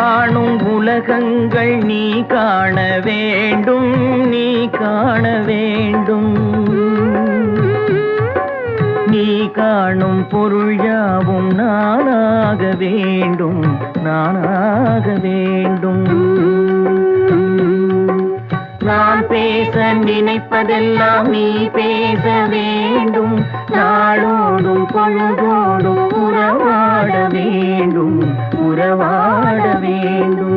காணும் உலகங்கள் நீ காண வேண்டும், நீ காண வேண்டும். நீ காணும் பொருள் யாவும் நானாக வேண்டும், நானாக வேண்டும். நான் பேச நினைப்பதெல்லாம் நீ பேச வேண்டும். நாளோடும் பொழுதோடும் உறவாட வேண்டும், உறவாட வேண்டும்.